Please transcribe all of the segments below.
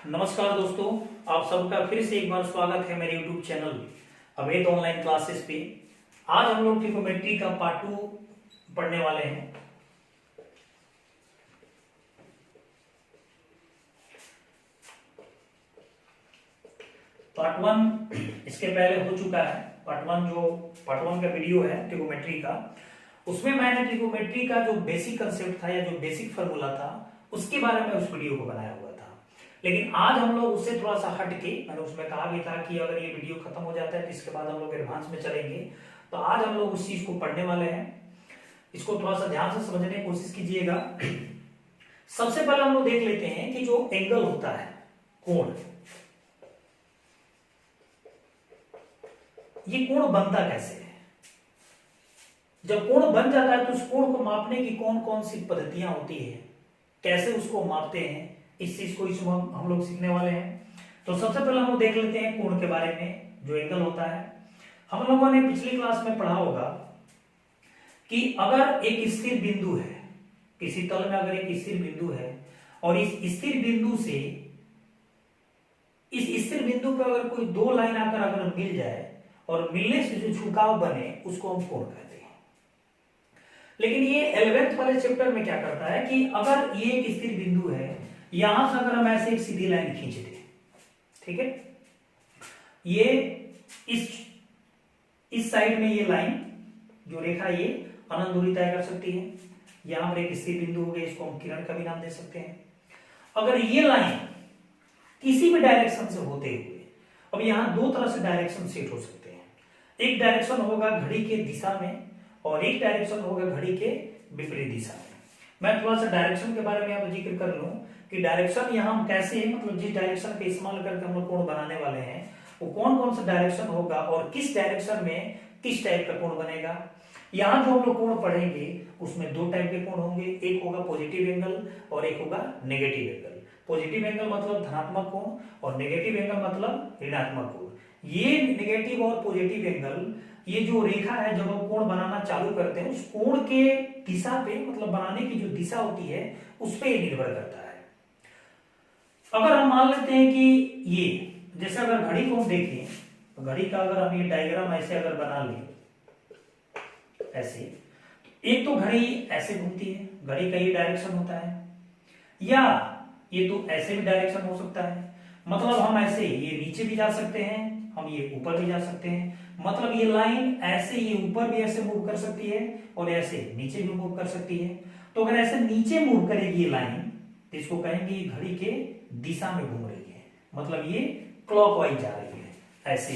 नमस्कार दोस्तों, आप सबका फिर से एक बार स्वागत है मेरे YouTube चैनल अवैध ऑनलाइन क्लासेस पे। आज हम लोग ट्रिग्नोमेट्री का पार्ट 2 पढ़ने वाले हैं। पार्ट 1 इसके पहले हो चुका है। पार्ट 1 का वीडियो है ट्रिग्नोमेट्री का, उसमें मैंने ट्रिग्नोमेट्री का जो बेसिक कंसेप्ट था या जो बेसिक फार्मूला था उसके बारे में उस वीडियो को बनाया हुआ था। लेकिन आज हम लोग उससे थोड़ा सा हट के, मैंने उसमें कहा भी था कि अगर ये वीडियो खत्म हो जाता है तो इसके बाद हम लोग एडवांस में चलेंगे। तो आज हम लोग उस चीज को पढ़ने वाले हैं। इसको थोड़ा सा ध्यान से समझने की कोशिश कीजिएगा। सबसे पहले हम लोग देख लेते हैं कि जो एंगल होता है, कोण, ये कोण बनता कैसे है। जब कोण बन जाता है तो उस कोण को मापने की कौन कौन सी पद्धतियां होती है, कैसे उसको मापते हैं, इस चीज को इसमें हम लोग सीखने वाले हैं। तो सबसे पहले हम लोग देख लेते हैं कोण के बारे में। जो एंगल होता है, हम लोगों ने पिछली क्लास में पढ़ा होगा कि अगर एक स्थिर बिंदु है, किसी तल में अगर एक स्थिर बिंदु है और इस स्थिर बिंदु से इस स्थिर बिंदु पर अगर कोई दो लाइन आकर अगर मिल जाए और मिलने से जो झुकाव बने उसको हम कोण कहते हैं। लेकिन ये 11th वाले चैप्टर में क्या करता है कि अगर ये एक स्थिर बिंदु है, यहां से अगर हम ऐसे एक सीधी लाइन खींच दें, ठीक है, ये इस साइड में ये लाइन जो रेखा ये अनंत दूरी तय कर सकती है। यहां पर एक स्थिर बिंदु हो गया, इसको हम किरण का भी नाम दे सकते हैं। अगर ये लाइन किसी भी डायरेक्शन से होते हुए, अब यहां दो तरह से डायरेक्शन सेट हो सकते हैं। एक डायरेक्शन होगा घड़ी के दिशा में और एक डायरेक्शन होगा घड़ी के विपरीत दिशा में। मैं थोड़ा सा डायरेक्शन के बारे में यहाँ जिक्र कर लूं कि डायरेक्शन यहाँ कैसे है, मतलब जिस डायरेक्शन का इस्तेमाल करके हम लोग कोण बनाने वाले हैं वो कौन कौन सा डायरेक्शन होगा और किस डायरेक्शन में किस टाइप का कोण बनेगा। यहाँ जो हम लोग कोण पढ़ेंगे उसमें दो टाइप के कोण होंगे, एक होगा पॉजिटिव एंगल और एक होगा नेगेटिव एंगल। पॉजिटिव एंगल मतलब धनात्मक कोण और नेगेटिव एंगल मतलब ऋणात्मक कोण। ये नेगेटिव और पॉजिटिव एंगल, ये जो रेखा है जब हम कोण बनाना चालू करते हैं उस कोण के दिशा पे, मतलब बनाने की जो दिशा होती है उस पे निर्भर करता है। अगर हम मान लेते हैं कि ये, जैसे अगर घड़ी को हम देखें तो घड़ी का अगर हम ये डायग्राम ऐसे अगर बना लें, ऐसे, एक तो घड़ी ऐसे घूमती है, घड़ी का ये डायरेक्शन होता है, या ये तो ऐसे भी डायरेक्शन हो सकता है। मतलब हम ऐसे ये नीचे भी जा सकते हैं, हम ये ऊपर भी जा सकते हैं। मतलब ये लाइन ऐसे ये ऊपर भी ऐसे मूव कर सकती है और ऐसे नीचे भी मूव कर सकती है। तो अगर ऐसे नीचे मूव करेगी ये लाइन तो इसको कहेंगे घड़ी के दिशा में घूम रही है, मतलब ये क्लॉकवाइज जा रही है। ऐसे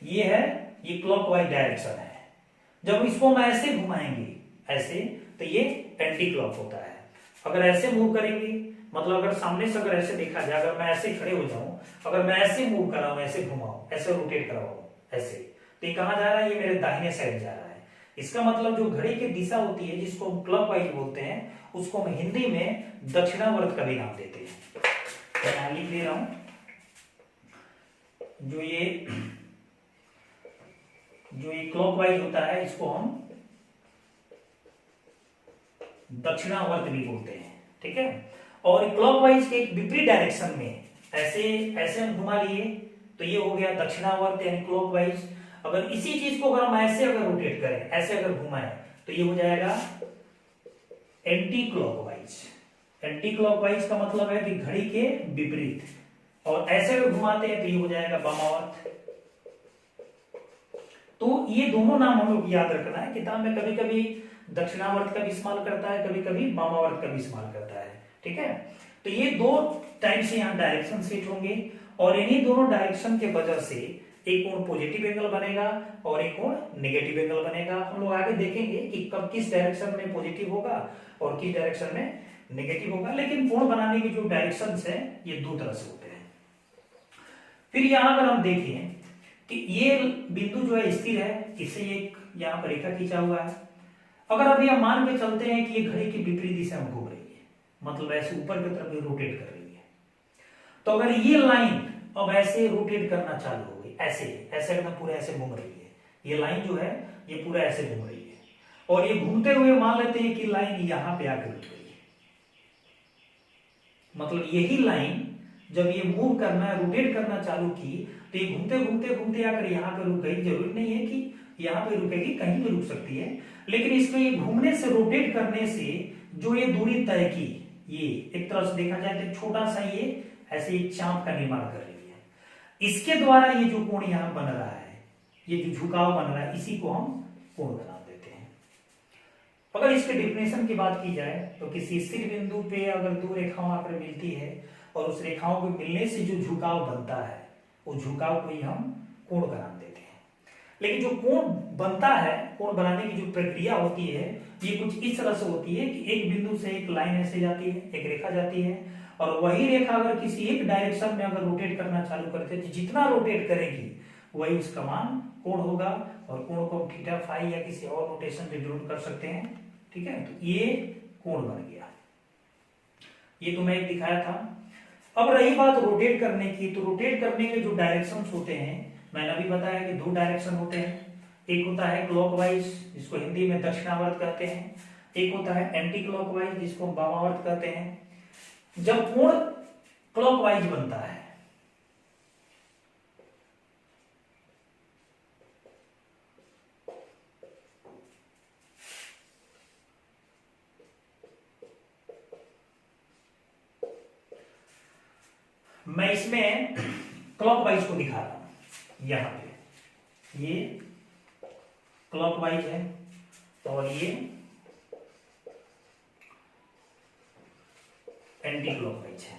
ये है, ये क्लॉकवाइज डायरेक्शन है। जब इसको हम ऐसे घुमाएंगे ऐसे तो ये एंटी क्लॉक होता है। अगर ऐसे मूव करेंगे, मतलब अगर सामने से अगर ऐसे देखा जाए, अगर मैं ऐसे खड़े हो जाऊं, अगर मैं ऐसे मूव कर रहा हूं, ऐसे घुमाऊं, ऐसे रोटेट कराऊं ऐसे, तो ये कहां जा रहा है, ये मेरे दाहिने साइड जा रहा है। इसका मतलब जो घड़ी की दिशा होती है जिसको हम क्लॉकवाइज बोलते हैं उसको हम हिंदी में दक्षिणावर्त का भी नाम देते हैं। तो मैं लिख दे रहा हूं, जो ये क्लॉकवाइज होता है इसको हम दक्षिणावर्त भी बोलते हैं, ठीक है। और क्लॉकवाइज के विपरीत डायरेक्शन में ऐसे ऐसे हम घुमा लिए तो ये हो गया दक्षिणावर्त यानी क्लॉकवाइज। अगर इसी चीज को अगर हम ऐसे अगर रोटेट करें, ऐसे अगर घुमाएं तो ये हो जाएगा एंटी क्लॉकवाइज। एंटी क्लॉकवाइज का मतलब है कि घड़ी के विपरीत, और ऐसे अगर घुमाते हैं तो ये हो जाएगा वामावर्त। तो ये दोनों नाम हम लोग याद रखना है। किताब में कभी कभी दक्षिणावर्त का भी इस्तेमाल करता है, कभी कभी वामावर्त का भी इस्तेमाल करता है, ठीक है। तो ये दो टाइप से यहाँ डायरेक्शन सेट होंगे और इन्हीं दोनों डायरेक्शन के वजह से एक कोण पॉजिटिव एंगल बनेगा और एक कोण नेगेटिव एंगल बनेगा। हम लोग आगे देखेंगे कि कब किस डायरेक्शन में पॉजिटिव होगा और किस डायरेक्शन में नेगेटिव होगा। लेकिन कोण बनाने की जो डायरेक्शंस है ये दो तरह से होते हैं। फिर यहां अगर हम देखें कि ये बिंदु जो है स्थिर है, इससे एक यहाँ पर रेखा खींचा हुआ है। अगर अभी हम मान के चलते हैं कि ये घड़ी की विपरीत दिशा में घूम रही है, मतलब ऐसे ऊपर की तरफ रोटेट कर रही है, तो अगर ये लाइन अब ऐसे रोटेट करना चालू हो गई, ऐसे ऐसे एकदम पूरे ऐसे घूम रही है, ये लाइन जो है ये पूरा ऐसे घूम रही है और ये घूमते हुए मान लेते हैं कि लाइन यहां पे आकर रुक गई है। मतलब यही लाइन जब ये मूव करना रोटेट करना चालू की तो ये घूमते घूमते घूमते आकर यहाँ पे रुक गई। जरूरी नहीं है कि यहाँ पे रुकेगी, कहीं भी रुक सकती है, लेकिन इसमें ये घूमने से रोटेट करने से जो ये दूरी तय की, ये एक तरह से देखा जाए तो छोटा सा ये ऐसे एक चाप का निर्माण कर रही है। इसके द्वारा ये जो कोण यहाँ बन रहा है, ये जो झुकाव बन रहा है, इसी को हम कोण बना देते हैं। अगर इसके डिफिनेशन की बात की जाए तो किसी स्थिर बिंदु पे अगर दो रेखाओं यहाँ पर मिलती है और उस रेखाओं के मिलने से जो झुकाव बनता है, वो झुकाव को ही हम कोण का नाम देते हैं। लेकिन जो कोण बनता है, कोण बनाने की जो प्रक्रिया होती है, ये कुछ इस तरह से होती है कि एक बिंदु से एक लाइन ऐसे जाती है, एक रेखा जाती है, और वही रेखा अगर किसी एक डायरेक्शन में अगर रोटेट करना चालू करते हैं तो जितना रोटेट करेगी वही उसका मान कोण होगा। और कोण को थीटा फाई या किसी और नोटेशन से डिनोट कर सकते हैं। ठीक है, तो ये कोण बन गया। ये तो मैं एक दिखाया था। अब रही बात रोटेट करने की, तो रोटेट करने के जो डायरेक्शंस होते हैं, मैंने अभी बताया कि दो डायरेक्शन होते हैं। एक होता है क्लॉकवाइज, जिसको हिंदी में दक्षिणावर्त कहते हैं। एक होता है एंटी क्लॉकवाइज, जिसको वामावर्त कहते हैं। जब कोण क्लॉकवाइज बनता है, मैं इसमें क्लॉकवाइज को दिखा रहा हूं। यहां पे ये क्लॉकवाइज है और ये एंटी क्लॉकवाइज है।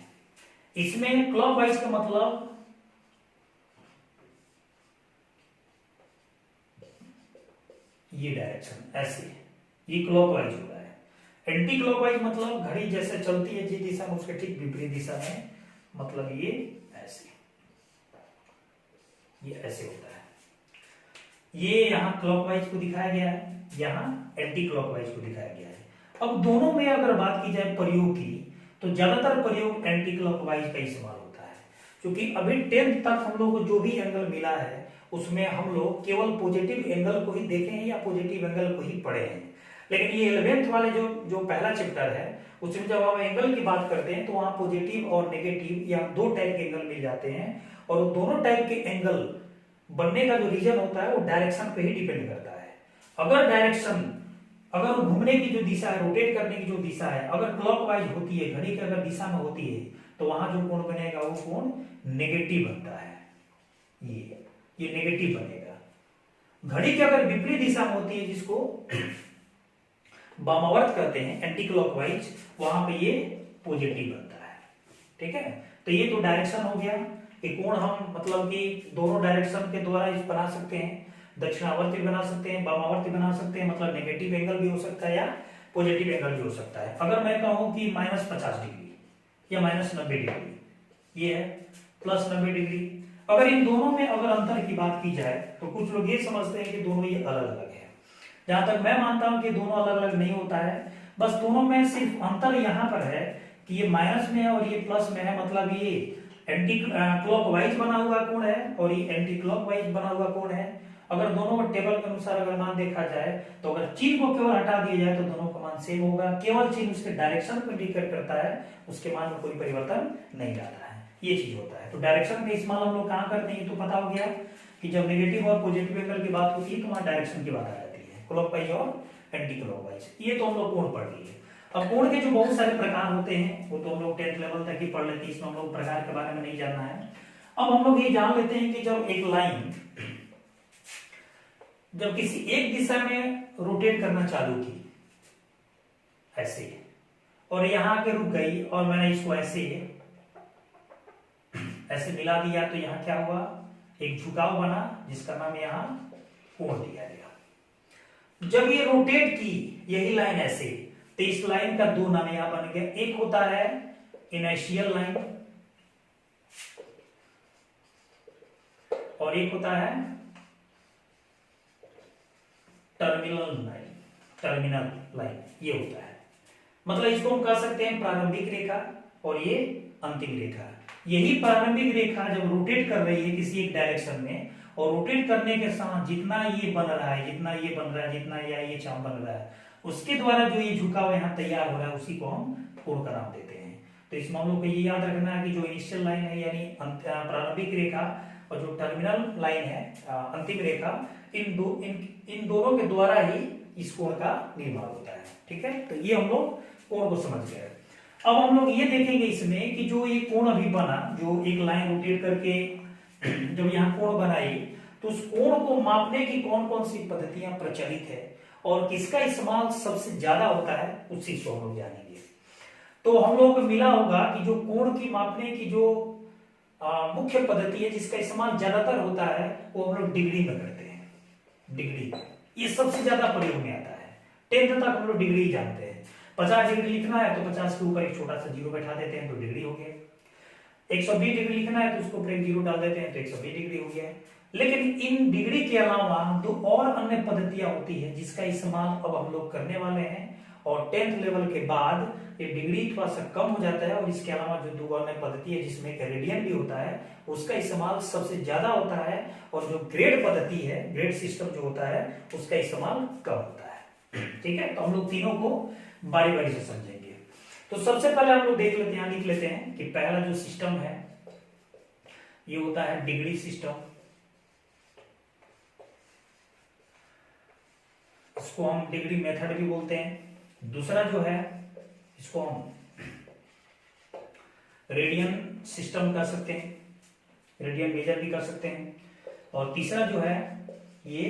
इसमें क्लॉकवाइज का मतलब ये डायरेक्शन ऐसे, ये क्लॉकवाइज हो रहा है। एंटी क्लॉकवाइज मतलब घड़ी जैसे चलती है जिस दिशा में, उसके ठीक विपरीत दिशा में, मतलब ये ऐसे, ये ऐसे होता है। ये यहां क्लॉकवाइज को दिखाया गया है, यहां एंटी क्लॉकवाइज को दिखाया गया है। अब दोनों में अगर बात की जाए प्रयोग की, तो ज्यादातर प्रयोग एंटी क्लॉकवाइज का इस्तेमाल होता है, क्योंकि अभी 10th तक हम लोग को जो भी एंगल मिला है उसमें हम लोग केवल पॉजिटिव एंगल को ही देखे हैं या पॉजिटिव एंगल को ही पढ़े हैं। लेकिन ये 11th वाले जो पहला चैप्टर है, उसमें जब हम एंगल की बात करते हैं तो वहां पॉजिटिव और नेगेटिव या दो टाइप के एंगल मिल जाते हैं, और दोनों टाइप के एंगल बनने का जो रीजन होता है वो डायरेक्शन पे ही डिपेंड करता है। अगर डायरेक्शन, अगर घूमने की जो दिशा है, रोटेट करने की जो दिशा है, अगर क्लॉकवाइज होती है, घड़ी की अगर दिशा में होती है, तो वहां जो कोण बनेगा वो कोण नेगेटिव बनता है। ये नेगेटिव बनेगा। घड़ी की अगर विपरीत दिशा में होती है, जिसको वामावर्त कहते हैं, एंटी क्लॉकवाइज, वहां पे ये पॉजिटिव बनता है। ठीक है, तो ये तो डायरेक्शन हो गया कि कोण हम मतलब कि दोनों डायरेक्शन के द्वारा इस बना सकते हैं। दक्षिणावर्ती बना सकते हैं, वामावर्ती बना सकते हैं, मतलब नेगेटिव एंगल भी हो सकता है या पॉजिटिव एंगल भी हो सकता है। अगर मैं कहूं कि -50 डिग्री या -90 डिग्री, ये है +90 डिग्री, अगर इन दोनों में अगर अंतर की बात की जाए तो कुछ लोग ये समझते हैं कि दोनों ये अलग अलग है। जहां तक मैं मानता हूं कि दोनों अलग अलग नहीं होता है, बस दोनों में सिर्फ अंतर यहां पर है कि ये माइनस में है और ये प्लस में है। मतलब ये एंटी क्लॉकवाइज बना हुआ कोण है और ये एंटी क्लॉकवाइज बना हुआ कोण है। अगर दोनों को टेबल के अनुसार अगर मान देखा जाए तो अगर चिन्ह को केवल हटा दिया जाए तो दोनों का मान सेम होगा। केवल चिन्ह उसके डायरेक्शन को इंडिकेट करता है, उसके मान में कोई परिवर्तन नहीं आता है। ये चीज होता है। तो डायरेक्शन का इस्तेमाल हम लोग कहां करते हैं तो पता हो गया कि जब नेगेटिव और पॉजिटिव एंगल की बात होती है तो वहां डायरेक्शन की बात आ जाती है, क्लॉकवाइज और एंटी क्लॉकवाइज। ये तो हम लोग कोण पढ़ लिए। अब कोण के जो बहुत सारे प्रकार होते हैं वो तो हम लोग 10th लेवल तक ही पढ़ लेते हैं, इसमें हम लोग प्रकार के बारे में नहीं जानना है। अब हम लोग ये जान लेते हैं कि जब एक लाइन जब किसी एक दिशा में रोटेट करना चालू की ऐसे, और यहां के रुक गई और मैंने इसको ऐसे मिला दिया, तो यहां क्या हुआ, एक झुकाव बना जिसका नाम यहां कोण दिया गया। जब ये रोटेट की यही लाइन ऐसे, तो इस लाइन का दो नाम यहां बन गया। एक होता है इनर्शियल लाइन और एक होता है टर्मिनल लाइन। ये होता है, मतलब इसको हम कह सकते हैं प्रारंभिक रेखा और ये अंतिम रेखा। यही प्रारंभिक रेखा जब रोटेट कर रही है किसी एक डायरेक्शन में, और रोटेट करने के साथ जितना ये बन रहा है, जितना ये बन रहा है, जितना ये चाप बन रहा है, उसके द्वारा जो ये झुकाव यहाँ तैयार हो रहा है, उसी को हम कोण का नाम देते हैं। तो इसमें हम लोग को ये याद रखना है कि जो इनिशियल लाइन है यानी प्रारंभिक रेखा और जो टर्मिनल लाइन है अंतिम रेखा, इन दोनों के द्वारा ही इस कोण का निर्माण होता है। ठीक है, तो ये हम लोग कोण को समझ गए। अब हम लोग ये देखेंगे इसमें कि जो ये कोण अभी बना, जो एक लाइन रोटेट करके जब यहाँ कोण बनाई, तो उस कोण को मापने की कौन कौन सी पद्धतियां प्रचलित है और किसका इस्तेमाल सबसे ज्यादा होता है, उस चीज को हम लोग जानेंगे। तो हम लोग को मिला होगा कि जो कोण की मापने की जो मुख्य पद्धति है जिसका इस्तेमाल ज्यादातर होता है वो हम लोग डिग्री में करते हैं। डिग्री ये सबसे ज्यादा प्रयोग में आता है। 10th तक हम लोग डिग्री जानते हैं। 50 डिग्री लिखना है तो 50 के ऊपर एक छोटा सा जीरो बैठा देते हैं तो डिग्री हो गया। 120 डिग्री लिखना है तो उसको ऊपर एक जीरो डाल देते हैं तो 120 डिग्री हो गया। लेकिन इन डिग्री के अलावा दो और अन्य पद्धतियां होती है जिसका इस्तेमाल अब हम लोग करने वाले हैं, और 10th लेवल के बाद ये डिग्री थोड़ा सा कम हो जाता है। और इसके अलावा जो दो अन्य पद्धति है जिसमें एक रेडियन भी होता है उसका इस्तेमाल सबसे ज्यादा होता है, और जो ग्रेड पद्धति है, ग्रेड सिस्टम जो होता है उसका इस्तेमाल कम होता है। ठीक है, तो हम लोग तीनों को बारी बारी से समझेंगे। तो सबसे पहले हम लोग देख लेते हैं, लिख लेते हैं कि पहला जो सिस्टम है ये होता है डिग्री सिस्टम। इसको हम डिग्री मेथड भी बोलते हैं। दूसरा जो है इसको हम रेडियन सिस्टम कर सकते हैं, रेडियन मेजर भी कर सकते हैं। और तीसरा जो है ये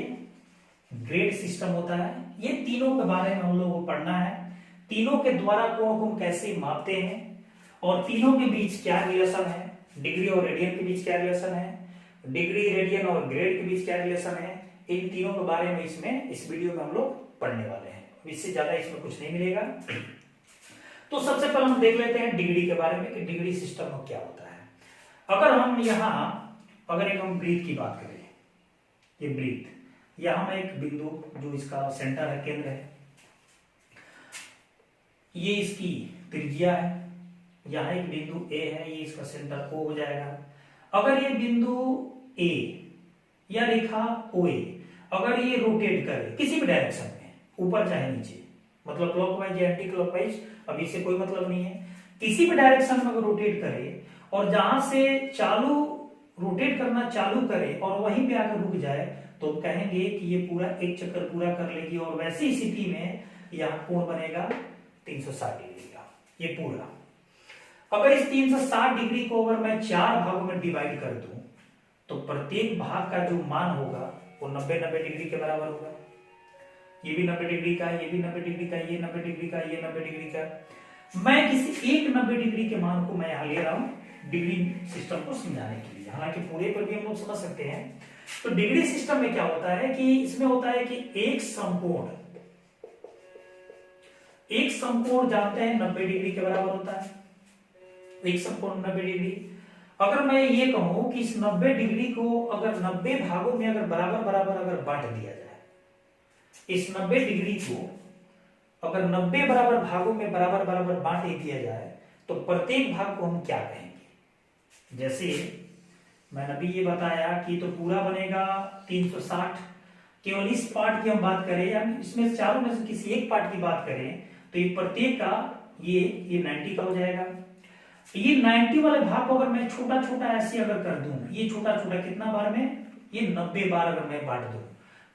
ग्रेड सिस्टम होता है। ये तीनों के बारे में हम लोगों को पढ़ना है। तीनों के द्वारा कोण को हम कैसे मापते हैं और तीनों के बीच क्या रिलेशन है, डिग्री और रेडियन के बीच क्या रिलेशन है, डिग्री रेडियन और ग्रेड के बीच क्या रिलेशन है, इन तीनों के बारे में इसमें इस वीडियो में हम लोग पढ़ने वाले हैं। इससे ज्यादा इसमें कुछ नहीं मिलेगा। तो सबसे पहले हम देख लेते हैं डिग्री के बारे में कि डिग्री सिस्टम में क्या होता है। अगर हम अगर एक हम ब्रीथ की बात करें, ये ब्रीथ, यहां एक बिंदु जो इसका सेंटर है, केंद्र है, ये इसकी त्रिज्या है, यहां एक बिंदु ए है, ये इसका सेंटर ओ हो जाएगा। अगर ये बिंदु ए या रेखा ओ ए अगर ये रोटेट करे किसी भी डायरेक्शन में, ऊपर चाहे नीचे, मतलब क्लॉकवाइज या एंटी क्लॉकवाइज, अब इससे कोई मतलब नहीं है, किसी भी डायरेक्शन में अगर रोटेट करे और जहां से रोटेट करना चालू करे और वहीं पे आकर रुक जाए, तो कहेंगे कि ये पूरा एक चक्कर पूरा कर लेगी और वैसी स्थिति में यहां कोण बनेगा 360 डिग्री का, ये पूरा। अगर इस 360 डिग्री को अगर मैं 4 भागों में डिवाइड कर दूं तो प्रत्येक भाग का जो मान होगा वो 90-90 डिग्री के बराबर होगा। ये भी 90 डिग्री का, ये भी 90 डिग्री का, ये 90 डिग्री का, ये 90 डिग्री का। मैं किसी एक 90 डिग्री के मान को मैं यहां ले रहा हूं डिग्री सिस्टम को समझाने के लिए, हालांकि पूरे पर भी हम लोग समझ सकते हैं। तो डिग्री सिस्टम में क्या होता है कि इसमें होता है कि एक समकोण जानते हैं 90 डिग्री के बराबर होता है, एक समकोण 90 डिग्री। अगर मैं ये कहूं कि इस 90 डिग्री को अगर 90 भागों में अगर बराबर बराबर अगर बांट दिया जाए, इस 90 डिग्री को अगर 90 बराबर भागों में बराबर बराबर बांट दिया जाए तो प्रत्येक भाग को हम क्या कहेंगे। जैसे मैंने अभी ये बताया कि तो पूरा बनेगा 360, केवल इस पार्ट की हम बात करें या इसमें चारों में से किसी एक पार्ट की बात करें तो ये प्रत्येक का ये 90 का हो जाएगा। ये 90 वाले भाग को अगर मैं छोटा छोटा ऐसे अगर कर दूं, ये छोटा छोटा कितना बार में, ये 90 बार अगर मैं बांट दूं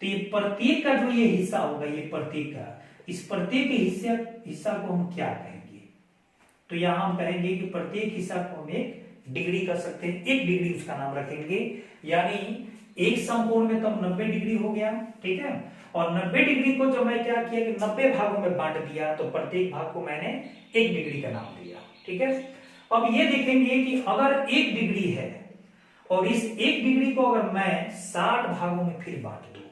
तो ये प्रत्येक का जो ये हिस्सा होगा, ये प्रत्येक का, इस प्रत्येक हिस्सा को हम क्या कहेंगे। तो यहां हम कहेंगे कि प्रत्येक हिस्सा को हम एक डिग्री कर सकते हैं, एक डिग्री उसका नाम रखेंगे। यानी एक समकोण में तब 90 डिग्री हो गया, ठीक है। और 90 डिग्री को जब मैं क्या किया कि 90 भागों में बांट दिया तो प्रत्येक भाग को मैंने एक डिग्री का नाम दिया, ठीक है। अब ये देखेंगे कि अगर 1 डिग्री है और इस 1 डिग्री को अगर मैं 60 भागों में फिर बांट दूं,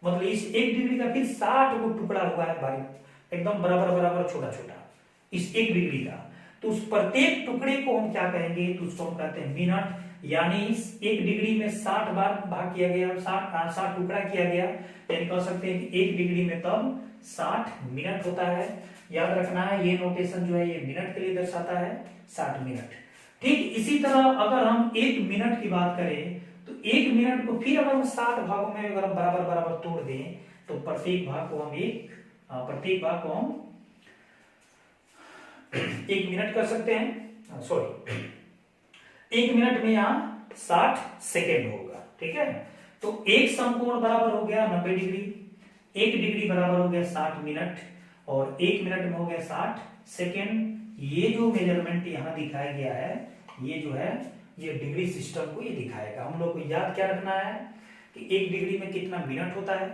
मतलब इस 1 डिग्री का फिर 60 को टुकड़ा हुआ है भाई, एकदम बराबर बराबर छोटा छोटा इस 1 डिग्री का, तो उस प्रत्येक टुकड़े को हम क्या कहेंगे, तो उसको हम कहते हैं मिनट। यानी इस 1 डिग्री में 60 बार भाग किया गया, 60 टुकड़ा किया गया, यानी कह सकते हैं कि 1 डिग्री में तब 60 मिनट होता है। याद रखना है ये नोटेशन जो है ये मिनट के लिए दर्शाता है, 60 मिनट। ठीक इसी तरह अगर हम 1 मिनट की बात करें तो 1 मिनट को फिर अगर हम 60 भागों में अगर हम बराबर बराबर तोड़ दें तो प्रत्येक भाग को हम 1 मिनट कर सकते हैं, सॉरी 1 मिनट में यहाँ 60 सेकेंड होगा, ठीक है। तो एक समकोण बराबर हो गया 90 डिग्री, 1 डिग्री बराबर हो गया 60 मिनट, और 1 मिनट में हो गया 60 सेकेंड। ये जो मेजरमेंट यहाँ दिखाया गया है, ये जो है ये डिग्री सिस्टम को ये दिखाएगा। हम लोग को याद क्या रखना है कि 1 डिग्री में कितना मिनट होता है,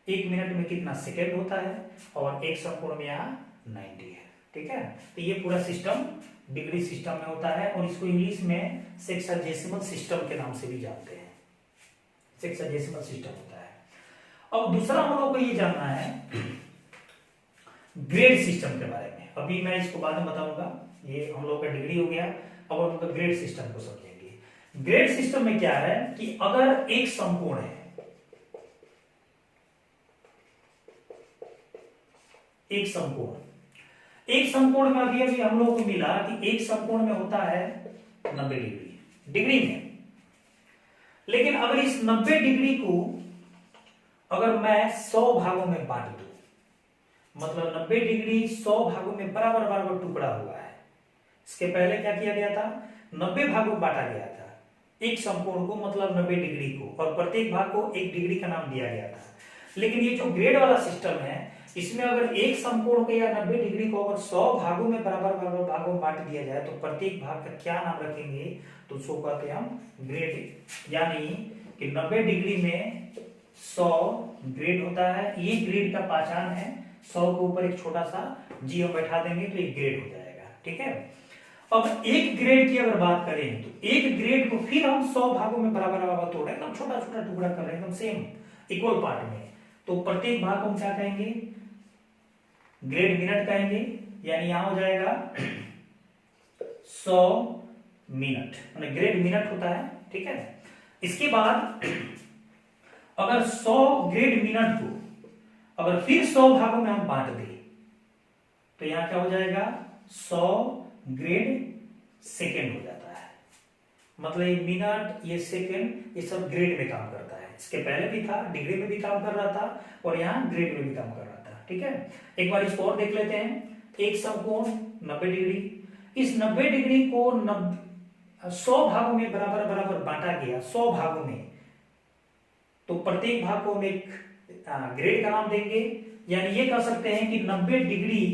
1 मिनट में कितना सेकेंड होता है, और एक समकोण में यहाँ 90 है, ठीक है। तो ये पूरा सिस्टम डिग्री सिस्टम में होता है, और इसको इंग्लिश में सेक्साजेसिमल सिस्टम के नाम से भी जानते हैं, सेक्साजेसिमल सिस्टम होता है। अब दूसरा हम लोग को ये जानना है ग्रेड सिस्टम के बारे में। अभी मैं इसको बाद में बताऊंगा, ये हम लोग का डिग्री हो गया, अब हम लोग ग्रेड सिस्टम को समझेंगे। ग्रेड सिस्टम में क्या है कि अगर एक समकोण है, एक समकोण में अभी अभी हम लोग को मिला कि एक समकोण में होता है 90 डिग्री में, लेकिन अगर इस 90 डिग्री को अगर मैं 100 भागों में बांट दूं, मतलब 90 डिग्री 100 भागों में बराबर बराबर टुकड़ा हुआ है। इसके पहले क्या किया गया था, 90 भागों में बांटा गया था एक समकोण को, मतलब 90 डिग्री को, और प्रत्येक भाग को 1 डिग्री का नाम दिया गया था। लेकिन ये जो ग्रेड वाला सिस्टम है, इसमें अगर एक समकोण को या 90 डिग्री को अगर 100 भागों में बराबर बराबर भागों में बांट दिया जाए, तो प्रत्येक भाग का क्या नाम रखेंगे, तो उसको कहते हैं हम ग्रेड। यानी कि 90 डिग्री में 100 ग्रेड होता है। ये ग्रेड का पहचान है, 100 के ऊपर एक छोटा सा जी हम बैठा देंगे तो एक ग्रेड हो जाएगा, ठीक है। अब एक ग्रेड की अगर बात करें, तो एक ग्रेड को फिर हम 100 भागों में बराबर बराबर तोड़ रहे हैं, एकदम छोटा छोटा टुकड़ा कर रहे हैं, एकदम सेम इक्वल पार्ट में। तो प्रत्येक भाग को हम क्या कहेंगे, ग्रेड मिनट कहेंगे। यानी यहां हो जाएगा 100 मिनट, मतलब ग्रेड मिनट होता है, ठीक है। इसके बाद अगर 100 ग्रेड मिनट को अगर फिर 100 भागों में हम बांट दें, तो यहां क्या हो जाएगा, 100 ग्रेड सेकेंड हो जाता है। मतलब ये मिनट, ये सेकेंड, ये सब ग्रेड में काम करता है। इसके पहले भी था, डिग्री में भी काम कर रहा था, और यहाँ ग्रेड में भी काम कर रहा था, ठीक है। एक बार इसको और देख लेते हैं। एक समकोण 90 डिग्री, इस 90 डिग्री को 100 भागों में बराबर बराबर बांटा गया, 100 भागों में, तो प्रत्येक भाग को हम एक ग्रेड का नाम देंगे। यानी ये कह सकते हैं कि 90 डिग्री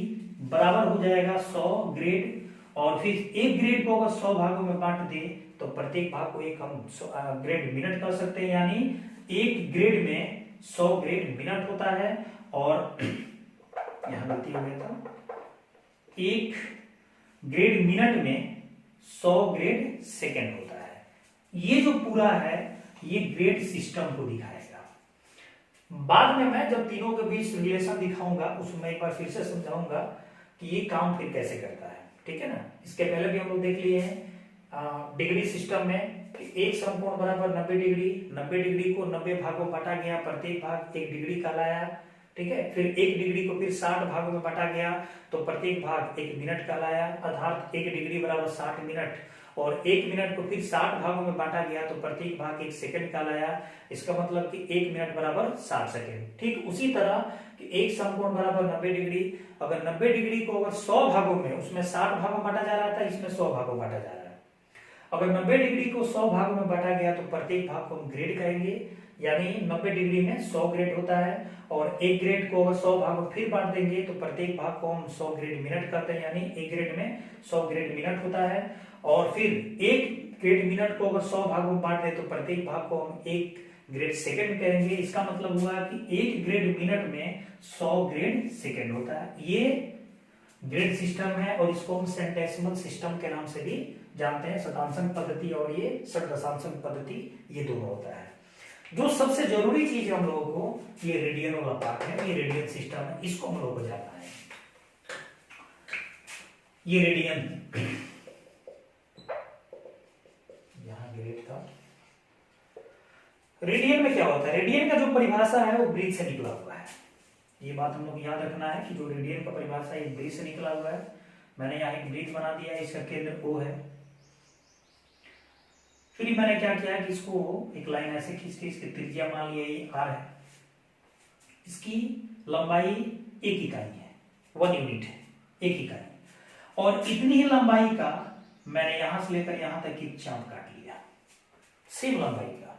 बराबर हो जाएगा 100 ग्रेड, और फिर एक ग्रेड को अगर 100 भागों में बांट दे, तो प्रत्येक भाग को एक हम ग्रेड मिनट कह सकते हैं। यानी एक ग्रेड में 100 ग्रेड मिनट होता है, और यहां गलती हो गया था, एक ग्रेड मिनट में 100 ग्रेड सेकेंड होता है। ये जो पूरा है ये ग्रेड सिस्टम को दिखाएगा। बाद में मैं जब तीनों के बीच रिलेशन दिखाऊंगा, उसमें एक बार फिर से समझाऊंगा कि ये काम फिर कैसे करता है, ठीक है ना। इसके पहले भी हम लोग देख लिए हैं डिग्री सिस्टम में कि एक समकोण बराबर 90 डिग्री, 90 डिग्री को 90 भागों में बांटा गया, प्रत्येक भाग 1 डिग्री का लाया, ठीक है। फिर 1 डिग्री को फिर 60 भागों में बांटा गया, तो प्रत्येक भाग 1 मिनट का लाया, अर्थात 1 डिग्री बराबर 60 मिनट, और 1 मिनट को फिर 60 भागों में बांटा गया, तो प्रत्येक भाग 1 सेकंड का लाया। इसका मतलब कि 1 मिनट बराबर 60 सेकंड। ठीक उसी तरह कि एक समकोण बराबर 90 डिग्री, अगर 90 डिग्री को अगर 100 भागों में, उसमें 60 भागों में बांटा जा रहा था, इसमें 100 भागों में बांटा जा रहा है। अगर 90 डिग्री को 100 भागों में बांटा गया, तो प्रत्येक भाग को हम ग्रेड कहेंगे। यानी 90 डिग्री में 100 ग्रेड होता है, और एक ग्रेड को अगर 100 भागों में फिर बांट देंगे, तो प्रत्येक भाग को हम 100 ग्रेड मिनट करते हैं। यानी एक ग्रेड में 100 ग्रेड मिनट होता है, और फिर एक ग्रेड मिनट को अगर 100 भागों में बांट दें, तो प्रत्येक भाग को हम 1 ग्रेड सेकंड कहेंगे। इसका मतलब हुआ कि 1 ग्रेड मिनट में 100 ग्रेड सेकंड होता है। ये ग्रेड सिस्टम है, और इसको हम सेंटेसिमल सिस्टम के नाम से भी जानते हैं। शतांशांक पद्धति और ये षट-दशांशांक पद्धति, ये दोनों होता है। जो सबसे जरूरी चीज है हम लोगों को, ये रेडियन वाला पार्ट है, ये रेडियन सिस्टम है, इसको हम लोगों को जानना है। ये रेडियन, यहां ग्रेड था। रेडियन में क्या होता है, रेडियन का जो परिभाषा है वो ब्रीथ से निकला हुआ है। ये बात हम लोग याद रखना है कि जो रेडियन का परिभाषा है ब्रीथ से निकला हुआ है। मैंने यहाँ एक ब्रीथ बना दिया है, इसका केंद्र O है। फिर मैंने क्या किया कि इसको एक लाइन ऐसे खींच के इसकी त्रिज्या मान लिया ये R है, इसकी लंबाई 1 इकाई है, 1 यूनिट है, 1 इकाई। और इतनी ही लंबाई का मैंने यहां से लेकर यहां तक एक चाप काट लिया, सेम लंबाई का,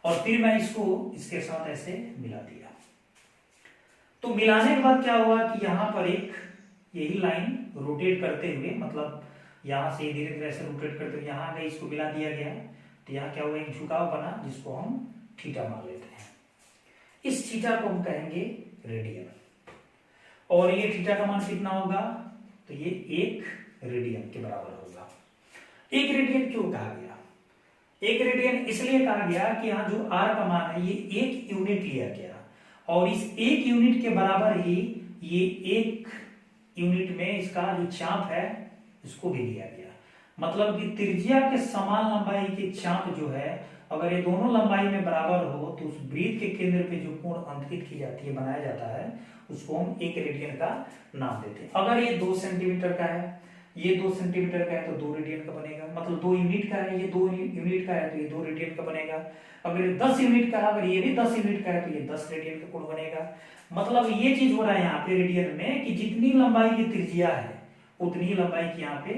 और फिर मैं इसको इसके साथ ऐसे मिला दिया। तो मिलाने के बाद क्या हुआ कि यहां पर एक यही लाइन रोटेट करते हुए, मतलब यहां से धीरे धीरे ऐसे रोटेट करते हुए यहां गई, इसको मिला दिया गया। तो यहाँ क्या हुआ, एक झुकाव बना जिसको हम थीटा मान लेते हैं। इस थीटा को हम कहेंगे रेडियन, और ये थीटा का मान कितना होगा, तो ये 1 रेडियन के बराबर होगा। 1 रेडियन क्यों कहा गया, 1 रेडियन इसलिए कहा गया कि यहाँ जो आर का मान है ये 1 यूनिट लिया गया, और इस 1 यूनिट के बराबर ही ये 1 यूनिट में इसका जो चाप है इसको भी लिया गया। मतलब कि त्रिज्या के समान लंबाई की चाप जो है, अगर ये दोनों लंबाई में बराबर हो तो उस वृत्त के केंद्र पे जो कोण अंकित की जाती है, बनाया जाता है, उसको हम 1 रेडियन का नाम देते हैं। अगर ये 2 सेंटीमीटर का है, ये 2 सेंटीमीटर का है तो 2 रेडियन का बनेगा। मतलब 2 यूनिट का है, ये 2 यूनिट का है तो ये 2 रेडियन का बनेगा। अगर ये 10 यूनिट का है, अगर ये भी 10 यूनिट का है तो ये 10 रेडियन का कोण बनेगा। मतलब ये चीज हो रहा है यहाँ पे रेडियन में कि जितनी लंबाई की त्रिज्या है उतनी ही लंबाई की यहाँ पे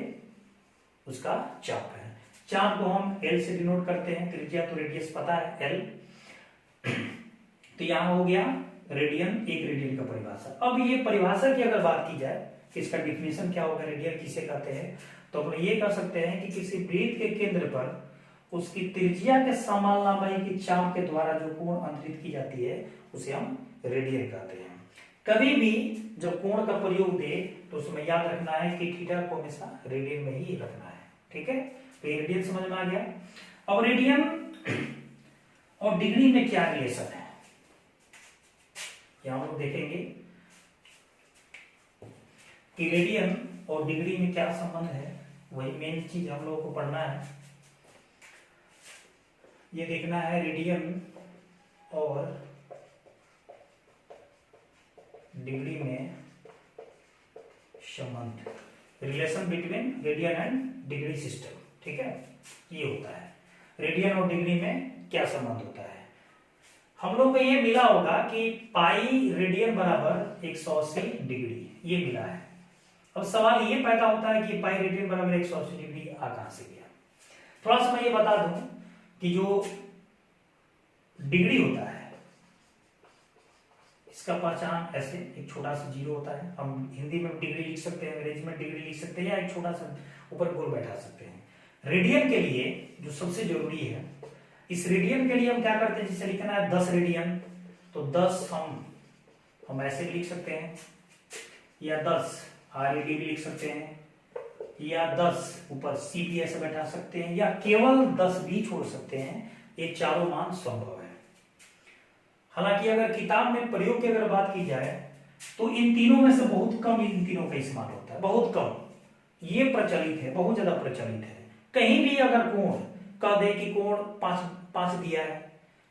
उसका चाप है। चाप को हम L से डिनोट करते हैं, त्रिज्या तो रेडियस पता है L। तो यहां हो गया रेडियन, 1 रेडियन का परिभाषा। अब ये परिभाषा की अगर बात की जाए कि इसका डिफिनेशन क्या होगा, रेडियन किसे कहते हैं, तो अपन ये कह सकते हैं कि किसी वृत्त के केंद्र पर उसकी त्रिज्या के समान लंबाई की चाप के द्वारा जो कोण अंतरित की जाती है उसे हम रेडियन कहते हैं। कभी भी जब कोण का प्रयोग दे तो उसमें याद रखना है कि थीटा को हमेशा रेडियन में ही रखना है। ठीक है, तो ये रेडियन समझ में आ गया। अब रेडियन और डिग्री में क्या रिलेशन है, यहां हम लोग देखेंगे कि रेडियन और डिग्री में क्या संबंध है। वही मेन चीज हम लोगों को पढ़ना है, ये देखना है रेडियन और डिग्री में संबंध, relation between radian and degree system. ठीक है, ये होता है रेडियन और डिग्री में क्या संबंध होता है। हम लोग को ये मिला होगा कि पाई रेडियन बराबर 180 डिग्री, ये मिला है। अब सवाल ये पैदा होता है कि पाई रेडियन बराबर 180 डिग्री आ कहां से गया। थोड़ा सा मैं ये बता दूं कि जो डिग्री होता है इसका पहचान ऐसे, एक छोटा सा जीरो होता है, हम हिंदी में डिग्री लिख सकते हैं, अंग्रेजी में डिग्री लिख सकते हैं, या एक छोटा सा ऊपर गोल बैठा सकते हैं। रेडियन के लिए जो सबसे जरूरी है, इस रेडियन के लिए हम क्या करते हैं, जिसे लिखना है 10 रेडियन, तो 10 हम ऐसे भी लिख सकते हैं, या 10 RAD भी लिख सकते हैं, या 10 ऊपर C भी ऐसे बैठा सकते हैं, या केवल 10 भी छोड़ सकते हैं। ये चारों मान संभव है। हालांकि अगर किताब में प्रयोग की अगर बात की जाए तो इन तीनों में से बहुत कम इन तीनों का इस्तेमाल होता है, बहुत कम। ये प्रचलित है, बहुत ज्यादा प्रचलित है। कहीं भी अगर कोण कह दे कि कोण 5 दिया है,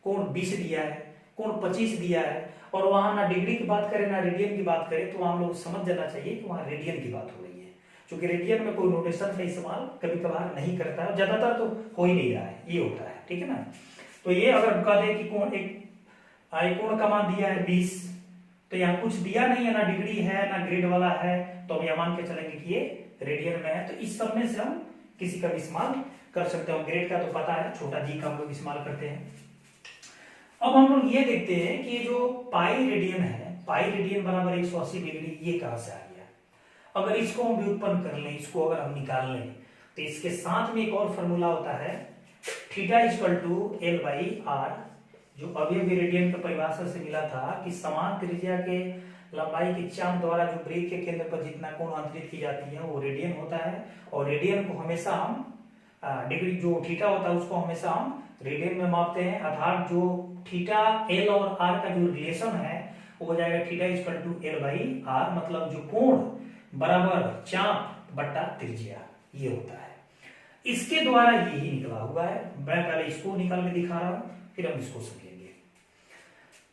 कोण 20 दिया है, कोण 25 दिया है, और वहां ना डिग्री की बात करें ना रेडियन की बात करें, तो हम लोग समझ जाना चाहिए कि वहां रेडियन की बात हो रही है। क्योंकि रेडियन में कोई नोटेशन का इस्तेमाल कभी कभार नहीं करता है, ज्यादातर तो हो ही नहीं रहा है, ये होता है। ठीक है ना, तो ये अगर कह दे कि कोण एक कोण का मान दिया है 20, तो यहाँ कुछ दिया नहीं है, ना डिग्री है ना ग्रेड वाला है, तो हम यह मान के चलेंगे कि ये रेडियन में है। तो इस सब में से हम किसी का भी इस्तेमाल कर सकते हैं। ग्रेड का तो पता है, छोटा जी का हम लोग इस्तेमाल करते हैं। अब हम लोग ये देखते हैं कि जो पाई रेडियन है, पाई रेडियन बराबर 180 डिग्री, ये कहां से आ गया। अगर इसको हम व्युत्पन्न कर लें, इसको अगर हम निकाल लें, तो इसके साथ में एक और फॉर्मूला होता है, थीटा इक्वल टू L/R, जो अभी अभी रेडियन के परिभाषा से मिला था कि समान त्रिज्या के लंबाई की चाप द्वारा जो वृत्त के केंद्र पर जितना कोण अंतरित की जाती है वो रेडियन होता है। और रेडियन को हमेशा हम डिग्री जो थीटा होता है उसको हमेशा हम रेडियन में मापते हैं। अर्थात जो थीटा L और R का जो रिलेशन है वो हो जाएगा थीटा इक्वल टू L/R, मतलब जो कोण बराबर चाप बट्टा त्रिज्या, ये होता है। इसके द्वारा यही निकला हुआ है। मैं पहले इसको निकाल के दिखा रहा हूं, फिर हम इसको समझेंगे।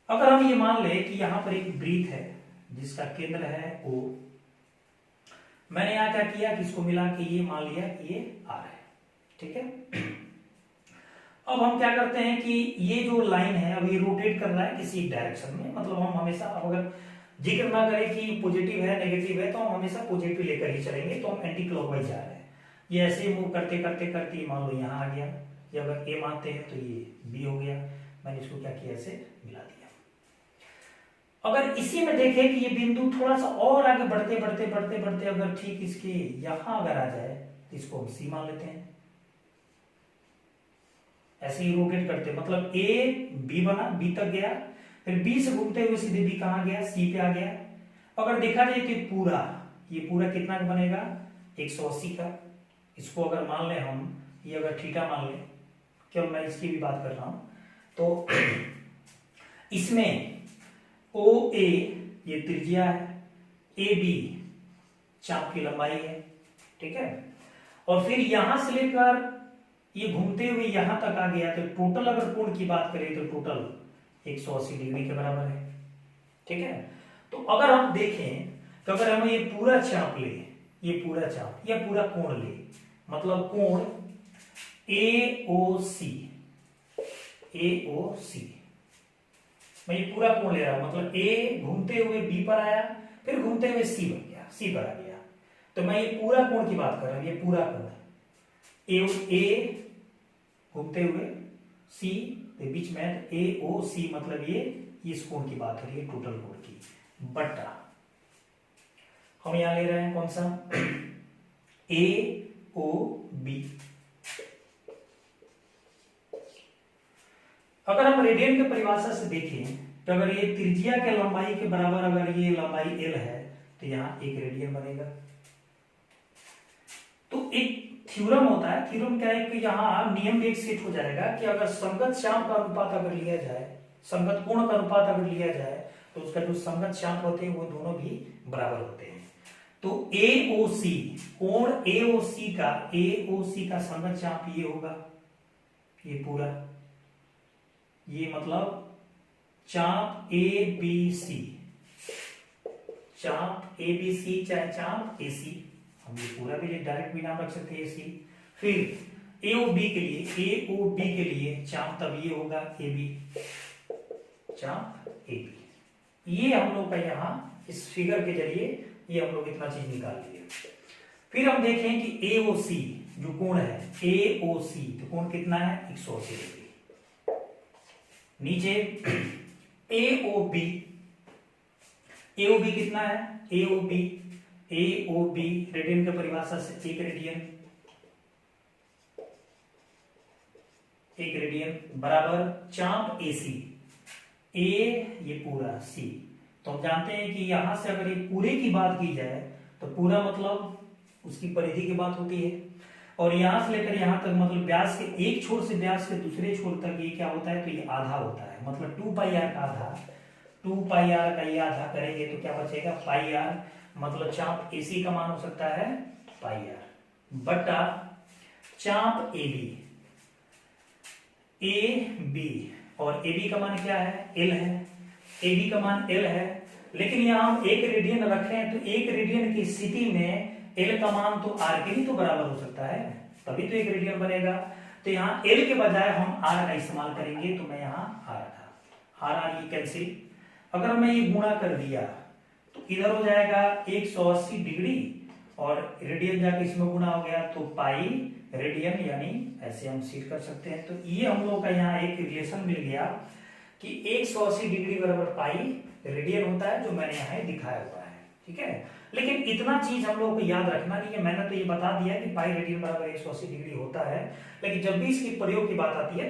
अगर हम ये मान ले कि यहां पर एक वृत्त है जिसका केंद्र है O, मैंने यहां क्या किया कि इसको मिला के ये मान लिया कि ये R है। ठीक है, अब हम क्या करते हैं कि ये जो लाइन है अभी रोटेट कर रहा है किसी डायरेक्शन में, मतलब हम हमेशा अगर जिक्र ना करें कि पॉजिटिव है नेगेटिव है, तो हम हमेशा पॉजिटिव लेकर ही चलेंगे, तो हम एंटी क्लॉकवाइज जा रहे हैं। ये ऐसे ही मूव करते करते करते मान लो यहाँ आ गया, ये अगर ए मानते हैं तो ये बी हो गया, मैंने इसको क्या किया, ऐसे मिला दिया। अगर इसी में देखें कि ये बिंदु थोड़ा सा और आगे बढ़ते बढ़ते बढ़ते बढ़ते अगर ठीक इसके यहां अगर आ जाए तो इसको हम सी मान लेते हैं। ऐसे ही रोटेट करते, मतलब ए बी बना, बी तक गया, फिर बी से घूमते हुए सीधे बी कहां गया, सी पे आ गया। अगर देखा जाए कि ये पूरा कितना का बनेगा, 180 का। इसको अगर मान ले हम, ये अगर थीटा मान ले, क्यों मैं इसकी भी बात कर रहा हूं, तो इसमें ओ ए ये त्रिज्या है, ए बी चाप की लंबाई है, ठीक है। और फिर यहां से लेकर ये घूमते हुए यहां तक आ गया, तो टोटल अगर कोण की बात करें तो टोटल 180 डिग्री के बराबर है, ठीक है। तो अगर हम देखें तो अगर हम ये पूरा चाप ले, ये पूरा चाप या पूरा कोण ले, मतलब कोण AOC, मैं ये पूरा कोण ले रहा हूं, मतलब ए घूमते हुए बी पर आया, फिर घूमते हुए सी बन गया, सी पर आ गया, तो मैं ये पूरा कोण की बात कर रहा हूं, ये पूरा कोण ए घूमते हुए सी के बीच में, AOC मतलब ये इस कोण की बात है, ये टोटल कोण की, बटा हम यहां ले रहे हैं कौन सा, AOB। अगर हम रेडियन के परिभाषा से देखें तो अगर ये त्रिज्या के लंबाई के बराबर अगर ये लंबाई L है तो यहां 1 रेडियन बनेगा। तो एक थ्योरम होता है, थ्योरम क्या है कि यहां नियम एक सेट हो जाएगा कि अगर संगत चाप का अनुपात अगर लिया जाए, संगत कोण का अनुपात अगर लिया जाए, तो उसका जो संगत चाप होते हैं वो दोनों भी बराबर होते हैं। तो AOC कोण AOC का संगत चाप ये होगा, ये पूरा, ये मतलब चाप ABC, चाप ABC चाहे चाप AC, हम ये पूरा भी डायरेक्ट भी नाम रख सकते हैं AC। फिर AOB के लिए चाप तब ये होगा AB, चाप AB। ये हम लोग का यहाँ इस फिगर के जरिए ये हम लोग इतना चीज निकाल लिए। फिर हम देखें कि AOC जो कोण है, AOC तो कोण कितना है, 180 डिग्री। नीचे AOB कितना है, AOB रेडियन की परिभाषा से 1 रेडियन बराबर चाप AC, A ये पूरा C। तो हम जानते हैं कि यहां से अगर ये पूरे की बात की जाए तो पूरा मतलब उसकी परिधि की बात होती है, और यहां से लेकर यहां तक मतलब व्यास के एक छोर से व्यास के दूसरे छोर तक ये क्या होता है, तो ये आधा होता है, मतलब 2πr का आधा, 2πr का ये आधा करेंगे तो क्या बचेगा, πr, मतलब चाप AC का मान हो सकता है πr बटा चाप AB और AB का मान क्या है, L है, AB का मान L है, लेकिन यहाँ हम 1 रेडियन रखें तो 1 रेडियन की स्थिति में L का मान तो R के ही तो बराबर हो सकता है, तभी तो 1 रेडियन बनेगा। तो यहाँ L के बजाय हम R का इस्तेमाल करेंगे, तो मैं यहाँ R रखा, R ये कैंसिल। अगर मैं ये गुणा कर दिया तो इधर हो जाएगा 180 डिग्री और रेडियन जाके इसमें गुणा हो गया तो पाई रेडियन, यानी ऐसे हम सीट कर सकते हैं। तो ये हम लोग का यहाँ एक रिलेशन मिल गया कि 180 डिग्री बराबर पाई रेडियन होता है, जो मैंने यहाँ दिखाया हुआ है, ठीक है। लेकिन इतना चीज हम लोग को याद रखना नहीं है, मैंने तो ये बता दिया कि पाई रेडियन बराबर 180 डिग्री होता है, लेकिन जब भी इसकी प्रयोग की बात आती है